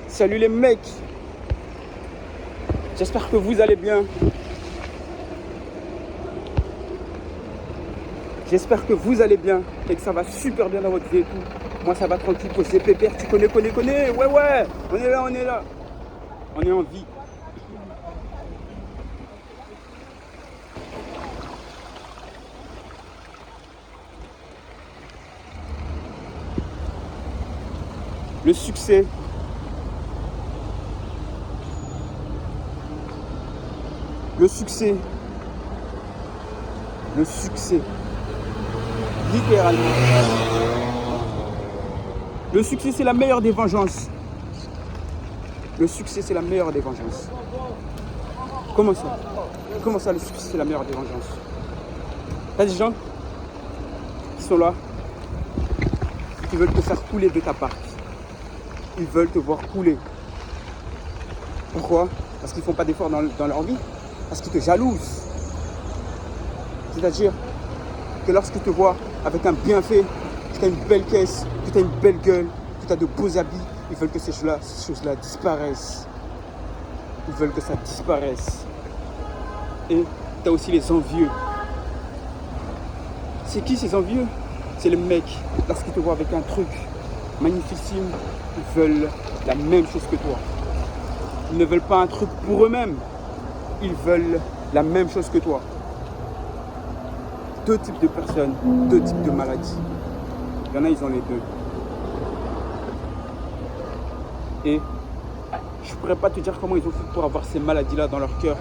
Salut les mecs. J'espère que vous allez bien. J'espère que vous allez bien et que ça va super bien dans votre vie et tout. Moi ça va tranquille, c'est pépère, tu connais. Ouais, on est là. On est en vie. Le succès. Littéralement. Le succès, c'est la meilleure des vengeances. Comment ça, le succès, c'est la meilleure des vengeances? T'as des gens qui sont là, qui veulent te faire couler de ta part. Ils veulent te voir couler. Pourquoi? Parce qu'ils ne font pas d'efforts dans leur vie. Parce qu'ils te jalousent. C'est-à-dire que lorsqu'ils te voient avec un bienfait, que tu as une belle caisse, que tu as une belle gueule, que tu as de beaux habits, ils veulent que ces choses-là disparaissent. Ils veulent que ça disparaisse. Et tu as aussi les envieux. C'est qui ces envieux? C'est les mecs. Lorsqu'ils te voient avec un truc magnificissime, ils veulent la même chose que toi. Ils ne veulent pas un truc pour eux-mêmes. Ils veulent la même chose que toi. Deux types de personnes, deux types de maladies. Il y en a, ils ont les deux. Et je ne pourrais pas te dire comment ils ont fait pour avoir ces maladies-là dans leur cœur.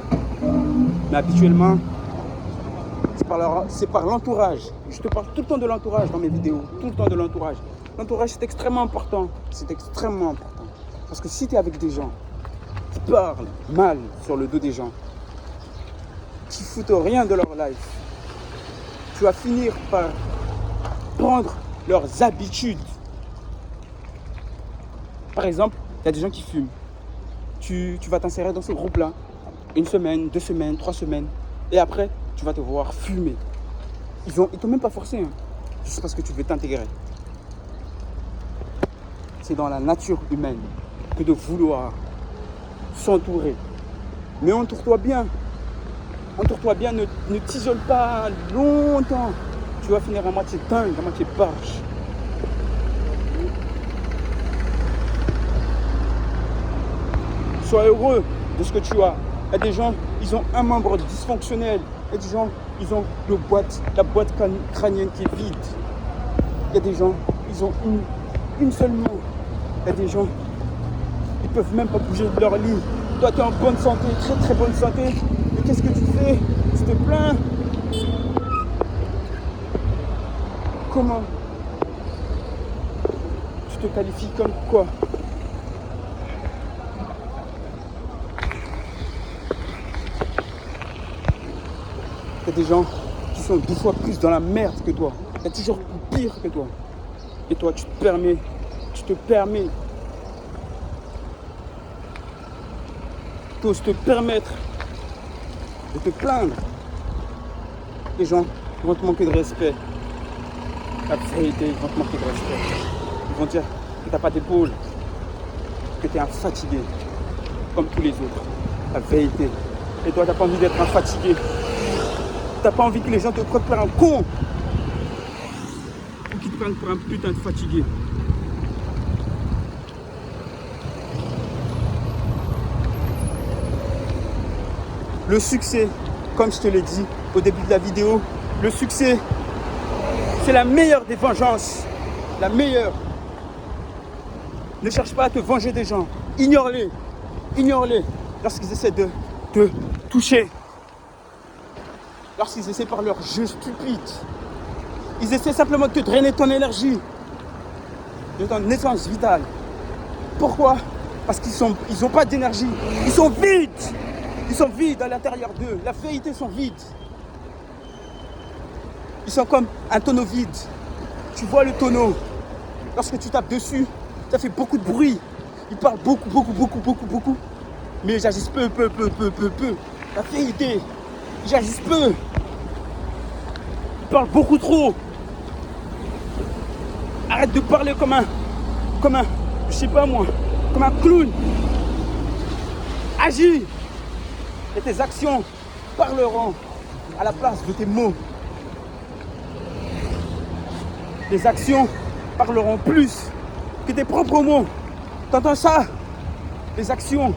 Mais habituellement, c'est par l'entourage. Je te parle tout le temps de l'entourage dans mes vidéos. Tout le temps de l'entourage. L'entourage, c'est extrêmement important. Parce que si tu es avec des gens qui parlent mal sur le dos des gens, qui foutent rien de leur life, tu vas finir par prendre leurs habitudes. Par exemple, il y a des gens qui fument. Tu vas t'insérer dans ce groupe-là 1 semaine, 2 semaines, 3 semaines. Et après, tu vas te voir fumer. Ils t'ont même pas forcé. Juste parce que tu veux t'intégrer. C'est dans la nature humaine que de vouloir s'entourer. Mais entoure-toi bien. Ne t'isole pas longtemps. Tu vas finir à moitié dingue, à moitié barge. Sois heureux de ce que tu as. Il y a des gens, ils ont un membre dysfonctionnel. Il y a des gens, ils ont la boîte crânienne qui est vide. Il y a des gens, ils ont une seule main. Il y a des gens, ils ne peuvent même pas bouger de leur lit. Toi, tu es en bonne santé, très très bonne santé. Et qu'est-ce que tu fais? Tu te plains? Comment? Tu te qualifies comme quoi? Il y a des gens qui sont 2 fois plus dans la merde que toi. Il y a toujours pire que toi. Et toi, tu te permets t'oses te permettre de te plaindre. Les gens vont te manquer de respect. La vérité, ils vont te manquer de respect. Ils vont dire que tu n'as pas d'épaule, que tu es un fatigué, comme tous les autres. La vérité. Et toi, tu n'as pas envie d'être un fatigué. Tu n'as pas envie que les gens te prennent pour un con. Ou qu'ils te prennent pour un putain de fatigué. Le succès, comme je te l'ai dit au début de la vidéo, le succès, c'est la meilleure des vengeances. La meilleure. Ne cherche pas à te venger des gens. Ignore-les. Lorsqu'ils essaient de te toucher. Lorsqu'ils essaient par leur jeu stupide. Ils essaient simplement de te drainer ton énergie. De ton essence vitale. Pourquoi? Parce qu'ils n'ont pas d'énergie. Ils sont vides. Ils sont vides à l'intérieur d'eux. La vérité, sont vides. Ils sont comme un tonneau vide. Tu vois le tonneau. Lorsque tu tapes dessus, ça fait beaucoup de bruit. Ils parlent beaucoup. Mais ils agissent peu. La vérité, ils agissent peu. Ils parlent beaucoup trop. Arrête de parler comme un, je sais pas moi, comme un clown. Agis et tes actions parleront à la place de tes mots. Les actions parleront plus que tes propres mots. T'entends ça? Les actions.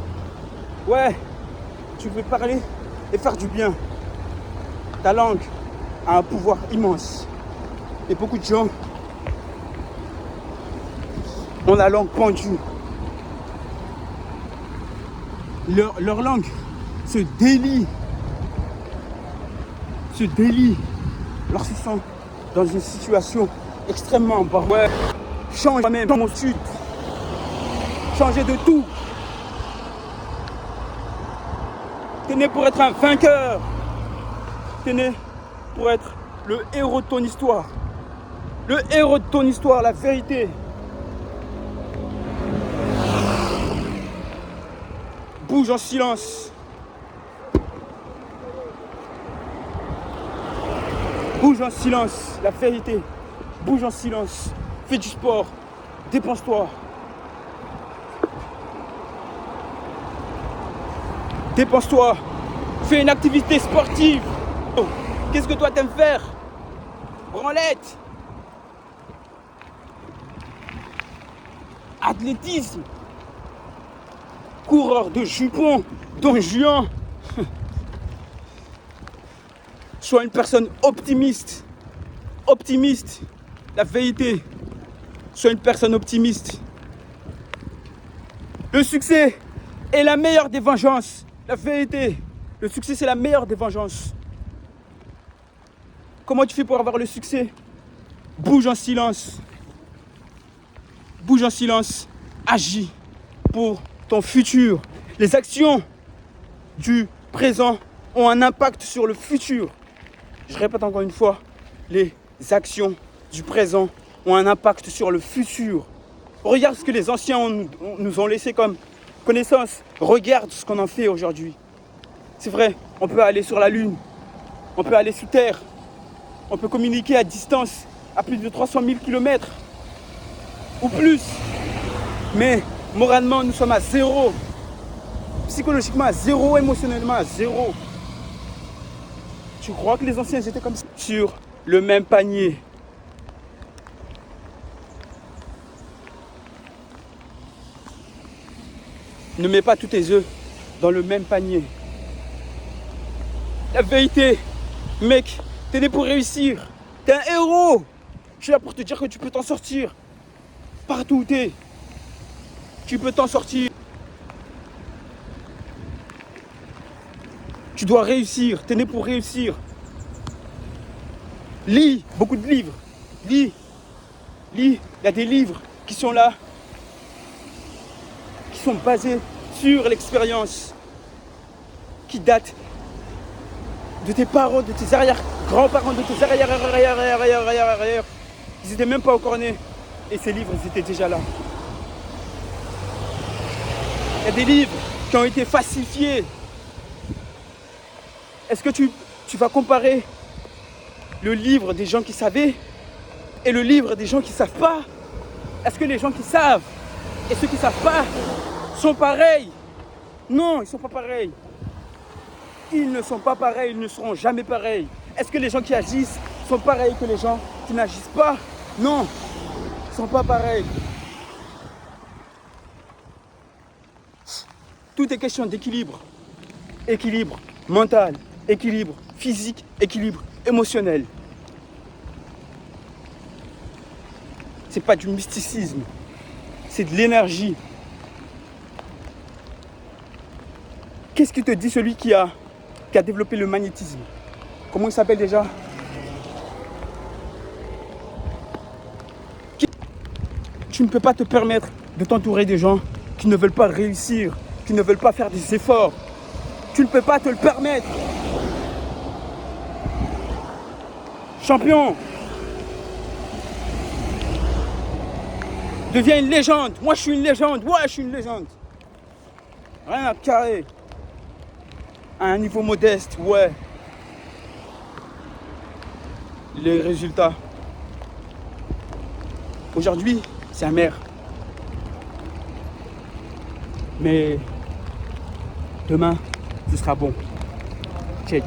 Ouais, tu veux parler et faire du bien. Ta langue a un pouvoir immense. Et beaucoup de gens ont la langue pendue. Leur langue se délie lorsqu'ils sont dans une situation extrêmement bas. Ouais, change même dans mon sud. Changer de tout. T'es né pour être un vainqueur. T'es né pour être le héros de ton histoire. Le héros de ton histoire, la vérité. Bouge en silence. Bouge en silence, la vérité. Bouge en silence. Fais du sport. Dépense-toi. Dépense-toi. Fais une activité sportive. Qu'est-ce que toi t'aimes faire? Branlette. Athlétisme. Coureur de jupons, Don Juan. Sois une personne optimiste. Optimiste. La vérité. Sois une personne optimiste. Le succès est la meilleure des vengeances. La vérité. Le succès, c'est la meilleure des vengeances. Comment tu fais pour avoir le succès? Bouge en silence. Bouge en silence. Agis pour ton futur. Les actions du présent ont un impact sur le futur. Je répète encore une fois, les actions du présent ont un impact sur le futur. Regarde ce que les anciens nous ont laissé comme connaissance. Regarde ce qu'on en fait aujourd'hui. C'est vrai, on peut aller sur la Lune, on peut aller sous terre, on peut communiquer à distance à plus de 300 000 km ou plus. Mais moralement, nous sommes à zéro. Psychologiquement à zéro, émotionnellement à zéro. Tu crois que les anciens étaient comme ça? Sur le même panier. Ne mets pas tous tes œufs dans le même panier. La vérité, mec, t'es né pour réussir. T'es un héros. Je suis là pour te dire que tu peux t'en sortir. Partout où t'es, tu peux t'en sortir. Tu dois réussir. T'es né pour réussir. Lis beaucoup de livres. Lis. Il y a des livres qui sont là, qui sont basés sur l'expérience, qui datent de tes parents, de tes arrière-grands-parents, de tes arrière. Ils n'étaient même pas encore nés. Et ces livres, ils étaient déjà là. Il y a des livres qui ont été falsifiés. Est-ce que tu vas comparer le livre des gens qui savaient et le livre des gens qui ne savent pas? Est-ce que les gens qui savent et ceux qui ne savent pas sont pareils? Non, ils ne sont pas pareils. Ils ne sont pas pareils, ils ne seront jamais pareils. Est-ce que les gens qui agissent sont pareils que les gens qui n'agissent pas? Non, ils ne sont pas pareils. Tout est question d'équilibre. Équilibre mental, équilibre physique, équilibre émotionnel. C'est pas du mysticisme, c'est de l'énergie. Qu'est-ce qui te dit celui qui a développé le magnétisme? Comment il s'appelle déjà? Tu ne peux pas te permettre de t'entourer de gens qui ne veulent pas réussir, qui ne veulent pas faire des efforts. Tu ne peux pas te le permettre. Champion, deviens une légende. Moi, je suis une légende. Ouais, je suis une légende. Rien à carrer. À un niveau modeste, ouais. Les résultats. Aujourd'hui, c'est amer. Mais demain, ce sera bon. Check.